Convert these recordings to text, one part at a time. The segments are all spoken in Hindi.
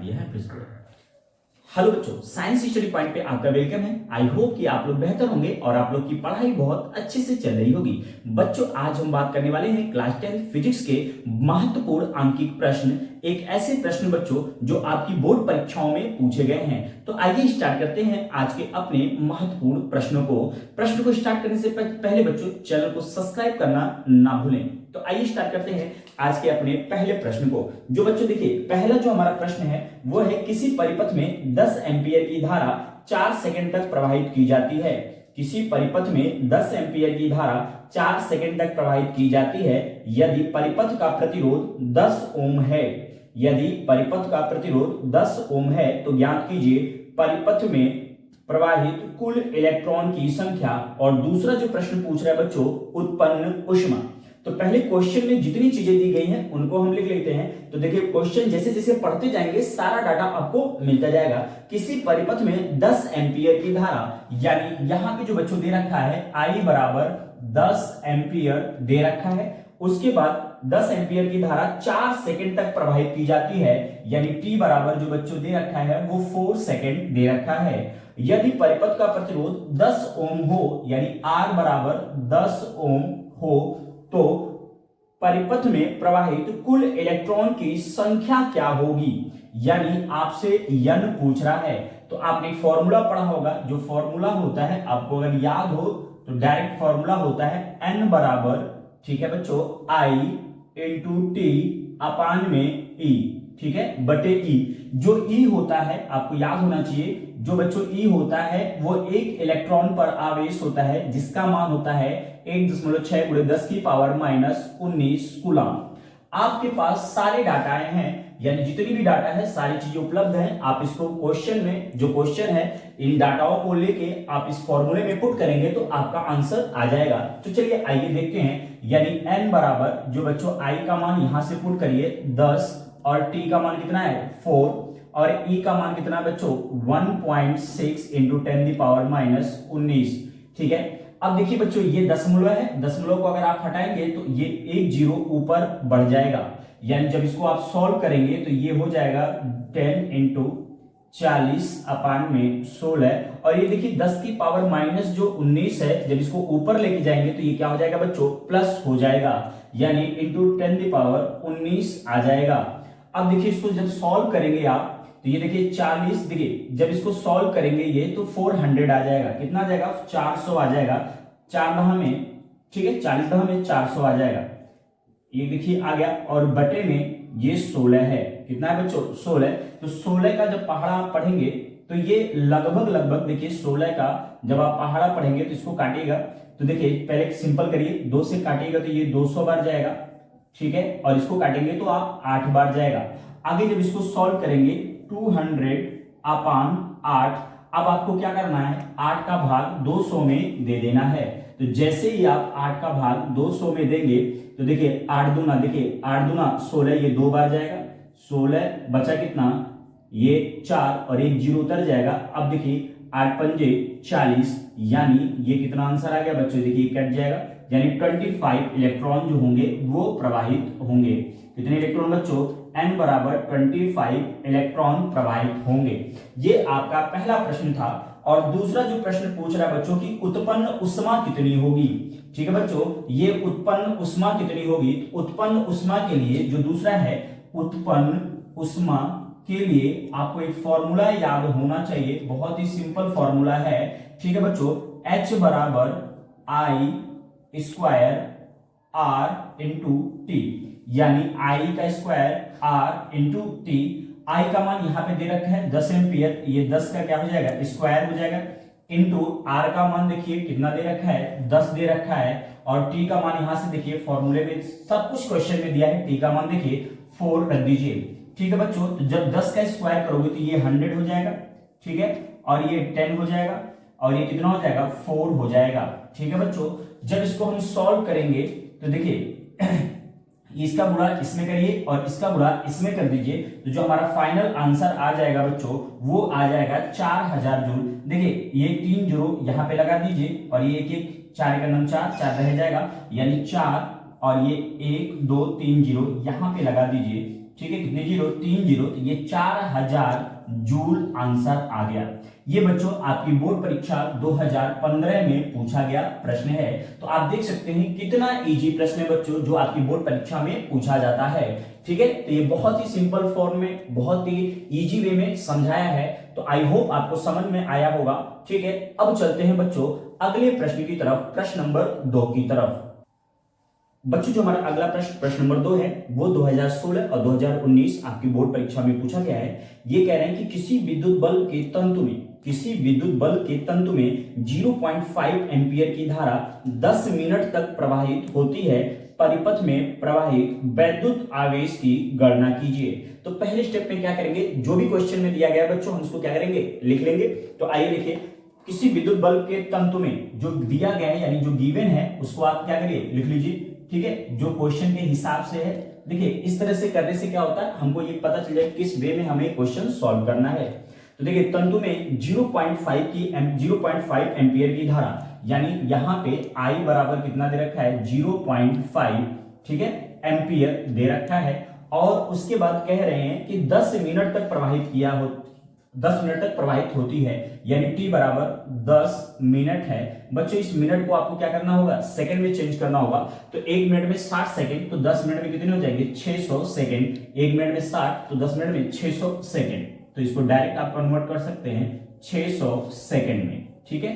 दिया है प्लीज। हेलो बच्चों, साइंस स्टडी पॉइंट पे आपका वेलकम है। आई होप कि आप लोग बेहतर होंगे और आप लोग की पढ़ाई बहुत अच्छे से चल रही होगी। बच्चों, आज हम बात करने वाले हैं क्लास 10 फिजिक्स के महत्वपूर्ण आंकिक प्रश्न, एक ऐसे प्रश्न बच्चों जो आपकी बोर्ड परीक्षाओं में पूछे गए हैं। तो आइए स्टार्ट करते हैं आज के अपने महत्वपूर्ण प्रश्न को स्टार्ट करने से पहले बच्चों चैनल को सब्सक्राइब करना ना भूलें। तो आइए स्टार्ट करते हैं आज के अपने पहले प्रश्न को। जो बच्चों देखिए, पहला जो हमारा प्रश्न है वो है, किसी परिपथ में 10 एम्पीयर की धारा 4 सेकंड तक प्रवाहित की जाती है। किसी परिपथ में 10 एम्पीयर की धारा 4 सेकंड तक प्रवाहित की जाती है यदि परिपथ का प्रतिरोध 10 ओम है। यदि परिपथ का प्रतिरोध 10 ओम है तो ज्ञात कीजिए परिपथ में प्रवाहित कुल इलेक्ट्रॉन की संख्या। और दूसरा जो प्रश्न पूछ रहा है बच्चों, उत्पन्न ऊष्मा। तो पहले क्वेश्चन में जितनी चीजें दी गई हैं उनको हम लिख लेते हैं। तो देखिए, क्वेश्चन जैसे जैसे पढ़ते जाएंगे सारा डाटा आपको मिलता जाएगा। किसी परिपथ में 10 एम्पीयर की धारा, यानी यहां पे जो बच्चों दे रखा है I बराबर 10 एम्पीयर दे रखा है। उसके बाद 10 एम्पीयर की धारा 4 सेकंड तक प्रवाहित की जाती है, यानी T बराबर जो बच्चों दे रखा है वो 4 सेकंड दे रखा है। यदि परिपथ का प्रतिरोध 10 ओम हो, यानी R बराबर 10 ओम हो, तो परिपथ में प्रवाहित कुल इलेक्ट्रॉन की संख्या क्या होगी। यानी आपसे n पूछ रहा है। तो आपने एक फॉर्मूला पढ़ा होगा, जो फॉर्मूला होता है आपको अगर याद हो तो डायरेक्ट फॉर्मूला होता है n बराबर, ठीक है बच्चों, I इंटू टी अपान में E, ठीक है, बटे E। जो E होता है आपको याद होना चाहिए, जो बच्चों E होता है वो एक इलेक्ट्रॉन पर आवेश होता है जिसका मान होता है 1.6 × 10 की पावर -19 कूलम। आपके पास सारे डाटाएं हैं, यानी जितनी भी डाटा है सारी चीजें उपलब्ध हैं। आप इसको क्वेश्चन में, जो क्वेश्चन है इन डाटाओं को लेके आप इस फॉर्मूले में पुट करेंगे तो आपका आंसर आ जाएगा। तो चलिए आइए देखते हैं। यानी n बराबर जो बच्चों I का मान यहां से पुट करिए 10, और T का मान कितना है 4, और E का मान कितना है बच्चों 1.6 × 10⁻19, ठीक है। अब देखिए बच्चों, ये दशमलव है, दशमलव को अगर आप हटाएंगे तो ये एक जीरो ऊपर बढ़ जाएगा। यानी जब इसको आप सॉल्व करेंगे तो ये हो जाएगा 10 × 40 अपान में 16। और ये देखिए 10 की पावर माइनस जो 19 है, जब इसको ऊपर लेके जाएंगे तो ये क्या हो जाएगा बच्चों, प्लस हो जाएगा, यानी इंटू 10⁻19 आ जाएगा। अब देखिए इसको जब सॉल्व करेंगे आप तो ये देखिए 40, देखिए जब इसको सॉल्व करेंगे ये तो 400 आ जाएगा। कितना आ जाएगा, 400 आ जाएगा। 4 दहा में, ठीक है, 40 दहा में 400 आ जाएगा। ये देखिए आ गया, और बटे में ये 16 है। कितना है बच्चों, 16। तो 16 का जब पहाड़ा आप पढ़ेंगे तो ये लगभग देखिए 16 का जब आप पहाड़ा पढ़ेंगे तो इसको काटिएगा तो देखिए पहले सिंपल करिए, 2 से काटिएगा तो ये 200 बार जाएगा, ठीक है, और इसको काटेंगे तो आप 8 बार जाएगा। आगे जब इसको सॉल्व करेंगे 200 अपान 8। अब आपको क्या करना है, 8 का भाग 200 में दे देना है। तो जैसे ही आप 8 का भाग 200 में देंगे तो देखिए 8 दूना, देखिए 8 दूना 16, ये 2 बार जाएगा, 16 बचा कितना, ये 4, और एक जीरो उतर जाएगा। अब देखिए 8 पंजे 40, यानी ये कितना आंसर आ गया बच्चों, देखिए कट जाएगा, यानी 25 इलेक्ट्रॉन जो होंगे वो प्रवाहित होंगे। कितने इलेक्ट्रॉन बच्चों, n बराबर 25 इलेक्ट्रॉन प्रवाहित होंगे। ये आपका पहला प्रश्न था। और दूसरा जो प्रश्न पूछ रहा है बच्चों की उत्पन्न ऊष्मा कितनी होगी, ठीक है बच्चों, ये उत्पन्न ऊष्मा कितनी होगी। उत्पन्न ऊष्मा के लिए जो दूसरा है, उत्पन्न ऊष्मा के लिए आपको एक फॉर्मूला याद होना चाहिए, बहुत ही सिंपल फॉर्मूला है, ठीक है बच्चों, H बराबर I square R into T, यानी I का square R into T. I का मान यहां पे दे रखा है 10 एम्पियर, ये 10 का क्या हो जाएगा, स्क्वायर हो जाएगा, इंटू R का मान देखिए कितना दे रखा है, 10 दे रखा है, और T का मान यहां से देखिए फॉर्मूले में सब कुछ क्वेश्चन में दिया है, T का मान देखिए 4 रख दीजिए, ठीक है बच्चों। तो जब 10 का स्क्वायर करोगे तो ये 100 हो जाएगा, ठीक है, और ये 10 हो जाएगा, और ये कितना हो जाएगा 4 हो जाएगा, ठीक है बच्चों। जब इसको हम सॉल्व करेंगे तो देखिए इसका गुणा इसमें करिए और इसका गुणा इसमें कर दीजिए, तो जो हमारा फाइनल आंसर आ जाएगा बच्चों वो आ जाएगा 4000 जूल। देखिए ये 3 जीरो यहाँ पे लगा दीजिए, और ये एक 4 का नम 4 रह जाएगा, यानी 4, और ये 1 2 3 जीरो यहाँ पे लगा दीजिए, ठीक है, कितने जीरो, 3 जीरो, तो ये 4000 जूल आंसर आ गया। ये बच्चों आपकी बोर्ड परीक्षा 2015 में पूछा गया प्रश्न है। तो आप देख सकते हैं कितना इजी प्रश्न है बच्चों जो आपकी बोर्ड परीक्षा में पूछा जाता है। ठीक है, तो ये बहुत ही सिंपल फॉर्म में, बहुत ही इजी वे में समझाया है। तो आई होप आपको समझ में आया होगा। ठीक है, अब चलते हैं बच्चों अगले प्रश्न की तरफ, प्रश्न नंबर 2 की तरफ। बच्चों जो हमारा अगला प्रश्न नंबर 2 है वो 2016 और 2019 आपकी बोर्ड परीक्षा में पूछा गया है। ये कह रहे हैं कि किसी विद्युत बल्ब के तंतु में 0.5 एम्पीयर की धारा 10 मिनट तक प्रवाहित होती है। परिपथ में प्रवाहित वैद्युत आवेश की गणना कीजिए। तो पहले स्टेप में क्या करेंगे, जो भी क्वेश्चन में दिया गया है बच्चों हम उसको क्या करेंगे, लिख लेंगे। तो आइए देखिए, किसी विद्युत बल्ब के तंतु में जो दिया गया है यानी जो गिवन है उसको आप क्या करिए, लिख लीजिए। ठीक है, जो क्वेश्चन के हिसाब से है। देखिए इस तरह से करने से क्या होता है, हमको ये पता चल जाए किस वे में हमें क्वेश्चन सॉल्व करना है। तो देखिए तंतु में 0.5 एम्पियर की धारा, यानी यहाँ पे I बराबर कितना दे रखा है, 0.5, ठीक है, एम्पियर दे रखा है। और उसके बाद कह रहे हैं कि 10 मिनट तक प्रवाहित होती है, यानी t बराबर 10 मिनट है। बच्चों इस मिनट को आपको क्या करना होगा, सेकंड में चेंज करना होगा। तो 1 मिनट में 60 सेकंड, तो 10 मिनट में कितने हो जाएंगे, 600 सेकंड। 1 मिनट में 60, तो 10 मिनट में 600 सेकंड। तो इसको डायरेक्ट आप कन्वर्ट कर सकते हैं 600 सेकंड में। ठीक है,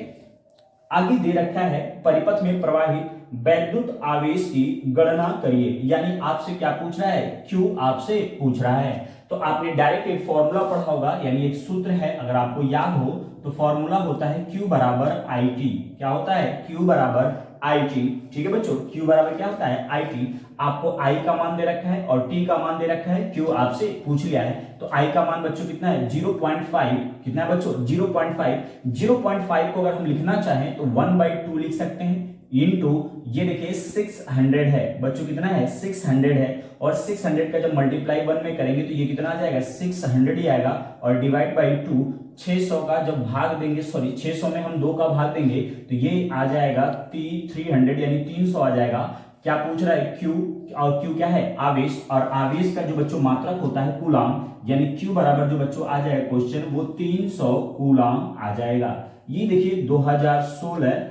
आगे दे रखा है परिपथ में प्रवाहित वैद्युत आवेश की गणना करिए। यानी आपसे क्या पूछ रहा है, क्यू आपसे पूछ रहा है। तो आपने डायरेक्ट एक फॉर्मूला पढ़ा होगा, यानी एक सूत्र है, अगर आपको याद हो तो फॉर्मूला होता है Q बराबर IT। क्या होता है, Q बराबर IT। ठीक है बच्चों, Q बराबर क्या होता है, IT। आपको I का मान दे रखा है और T का मान दे रखा है, Q आपसे पूछ लिया है। तो I का मान बच्चों कितना है, 0.5। कितना है बच्चों, 0.5। 0.5 को अगर हम लिखना चाहें तो 1/2 लिख सकते हैं, इनटू ये देखिए 600 है बच्चों, कितना है, 600 है। और 600 का जब मल्टीप्लाई 1 में करेंगे तो ये कितना आ जाएगा, 600 ही आएगा। और डिवाइड बाई 2, 600 का जब भाग देंगे, सॉरी 600 में हम 2 का भाग देंगे तो ये आ जाएगा 300, यानी 300 आ जाएगा। क्या पूछ रहा है, Q, और Q क्या है, आवेश। और आवेश का जो बच्चों मात्रक होता है कूलाम, यानी Q बराबर जो बच्चों आ जाएगा क्वेश्चन वो 300 कूलाम आ जाएगा। ये देखिए 2016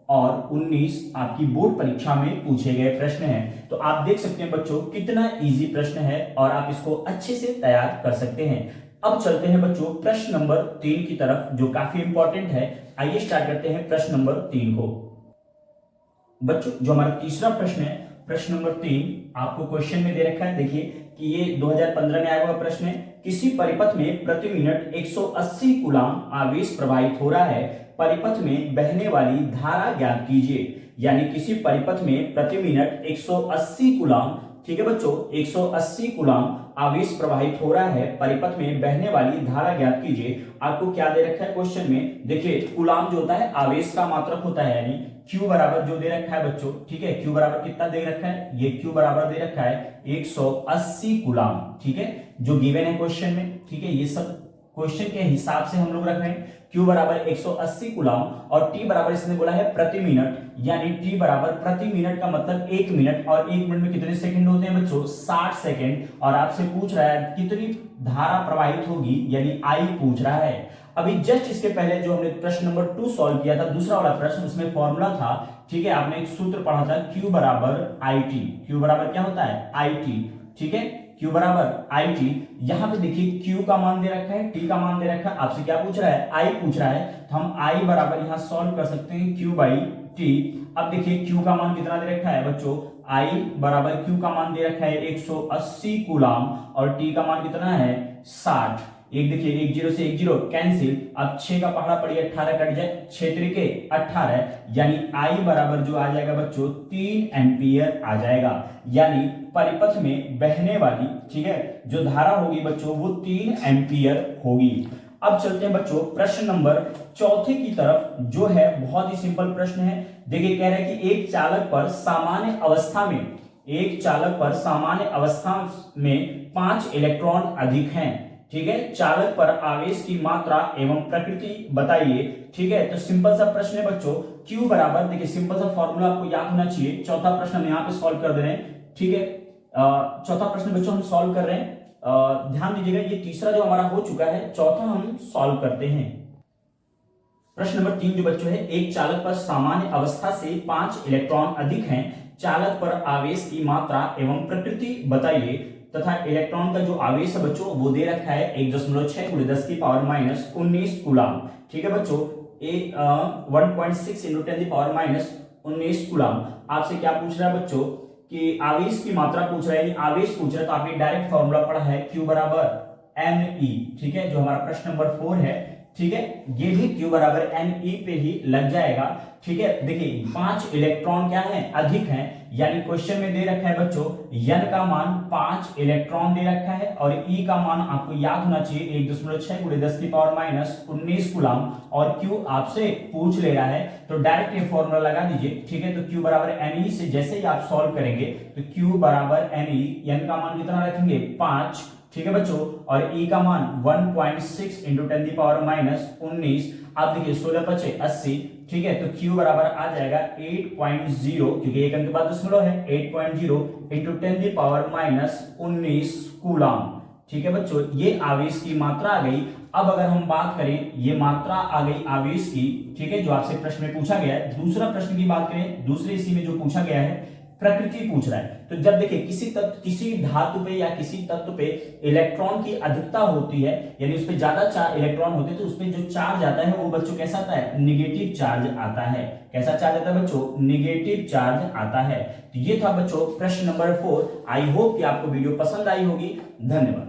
और 19 आपकी बोर्ड परीक्षा में पूछे गए प्रश्न हैं। तो आप देख सकते हैं बच्चों कितना इजी प्रश्न है और आप इसको अच्छे से तैयार कर सकते हैं। अब चलते हैं बच्चों प्रश्न नंबर 3 की तरफ, जो काफी इंपॉर्टेंट है। आइए स्टार्ट करते हैं प्रश्न नंबर 3 को। बच्चों जो हमारा तीसरा प्रश्न है, प्रश्न नंबर 3 आपको क्वेश्चन में दे रखा है। देखिए कि ये 2015 में आया हुआ प्रश्न है। किसी परिपथ में प्रति मिनट 180 कूलाम आवेश प्रवाहित हो रहा है। परिपथ में बहने वाली धारा ज्ञात कीजिए। यानी किसी परिपथ में प्रति मिनट 180 कूलाम, ठीक है बच्चों, 180 कूलाम आवेश प्रवाहित हो रहा है। परिपथ में बहने वाली धारा ज्ञात कीजिए। आपको क्या दे रखा है क्वेश्चन में, देखिए कूलाम जो होता है आवेश का मात्रक होता है, यानी Q बराबर जो दे रखा है बच्चों, ठीक है, Q बराबर कितना दे रखा है, ये Q बराबर दे रखा है 180 कूलाम। ठीक है, जो गिवन है क्वेश्चन में। ठीक है, ये सब क्वेश्चन के हिसाब से हम लोग रख रहे हैं। Q बराबर 180 कूलाम और T बराबर इसने बोला है प्रति मिनट, यानी T बराबर प्रति मिनट का मतलब 1 मिनट। और 1 मिनट में कितने सेकंड होते हैं बच्चों, 60 सेकंड। और आपसे पूछ रहा है कितनी धारा प्रवाहित होगी, यानी I पूछ रहा है। अभी जस्ट इसके पहले जो हमने प्रश्न नंबर 2 सॉल्व किया था, दूसरा वाला प्रश्न, उसमें फॉर्मूला था, ठीक है, आपने एक सूत्र पढ़ा था Q बराबर IT। Q बराबर क्या होता है, IT। ठीक है, Q बराबर IT। यहां पे देखिए Q का मान दे रखा है, T का मान दे रखा है, आपसे क्या पूछ रहा है, I पूछ रहा है। तो हम I बराबर यहां सॉल्व कर सकते हैं Q बाई T। अब देखिए Q का मान कितना दे रखा है बच्चों, I बराबर Q का मान दे रखा है 180 कूलाम और T का मान कितना है 60। एक देखिए 1 0 से 1 0 कैंसिल। अब 6 का पहाड़ा पड़िए 18 कट जाए, 6 त्रिके 18, यानी I बराबर जो आ जाएगा बच्चों 3 एम्पियर आ जाएगा। यानी परिपथ में बहने वाली, ठीक है, जो धारा होगी बच्चों वो 3 एम्पियर होगी। अब चलते हैं बच्चों प्रश्न नंबर 4 की तरफ, जो है बहुत ही सिंपल प्रश्न है। देखिए कह रहे हैं कि एक चालक पर सामान्य अवस्था में 5 इलेक्ट्रॉन अधिक हैं। ठीक है, चालक पर आवेश की मात्रा एवं प्रकृति बताइए। ठीक है, तो सिंपल सा प्रश्न है बच्चों। Q बराबर, देखिए सिंपल सा फॉर्मूला आपको याद होना चाहिए। चौथा प्रश्न हम यहाँ पे सॉल्व कर दे रहे हैं। ठीक है, चौथा प्रश्न बच्चों हम सॉल्व कर रहे हैं। ध्यान दीजिएगा, ये तीसरा जो हमारा हो चुका है, चौथा हम सॉल्व करते हैं। प्रश्न नंबर 3 जो बच्चों है, एक चालक पर सामान्य अवस्था से 5 इलेक्ट्रॉन अधिक हैं, चालक पर आवेश की मात्रा एवं प्रकृति बताइए तथा इलेक्ट्रॉन का जो आवेश है बच्चों वो दे रखा है 1.6 × 10⁻19 कूलम। ठीक है बच्चों, 1.6 × 10⁻19 कूलम। आपसे क्या पूछ रहा है बच्चों कि आवेश की मात्रा पूछ रहा है, आवेश पूछ रहा है, तो आपने डायरेक्ट फॉर्मूला पढ़ा है Q बराबर NE। ठीक है, जो हमारा प्रश्न नंबर 4 है, ठीक है, ये भी Q बराबर NE पे ही लग जाएगा। ठीक है, देखिए 5 इलेक्ट्रॉन क्या है, अधिक हैं, यानी क्वेश्चन में दे रखा है बच्चों N का मान 5 इलेक्ट्रॉन दे रखा है और E का मान आपको याद होना चाहिए 1.6 × 10⁻19 कूलम, और Q आपसे पूछ ले रहा है तो डायरेक्ट ये फॉर्मूला लगा दीजिए। ठीक है, तो Q बराबर NE से जैसे ही आप सॉल्व करेंगे तो Q बराबर NE, N का मान कितना रखेंगे 5, ठीक है बच्चों, और E का मान 1.6 × 10⁻19। आप देखिए 16 × 5 80, ठीक है, तो Q बराबर आ जाएगा 8.0, क्योंकि एक अंक के बाद दशमलव है, 8.0 × 10⁻19 कूलम। ठीक है बच्चों, ये आवेश की मात्रा आ गई। अब अगर हम बात करें, ये मात्रा आ गई आवेश की, ठीक है, जो आपसे प्रश्न में पूछा गया है। दूसरा प्रश्न की बात करें, दूसरे इसी में जो पूछा गया है प्रकृति पूछ रहा है, तो जब देखिए किसी धातु पे या किसी तत्व पे इलेक्ट्रॉन की अधिकता होती है, यानी उस पे ज्यादा इलेक्ट्रॉन होते हैं, तो उसमें जो चार्ज आता है वो बच्चों कैसा आता है, निगेटिव चार्ज आता है। कैसा चार्ज आता है बच्चों, निगेटिव चार्ज आता है। तो ये था बच्चों प्रश्न नंबर 4। आई होप कि आपको वीडियो पसंद आई होगी। धन्यवाद।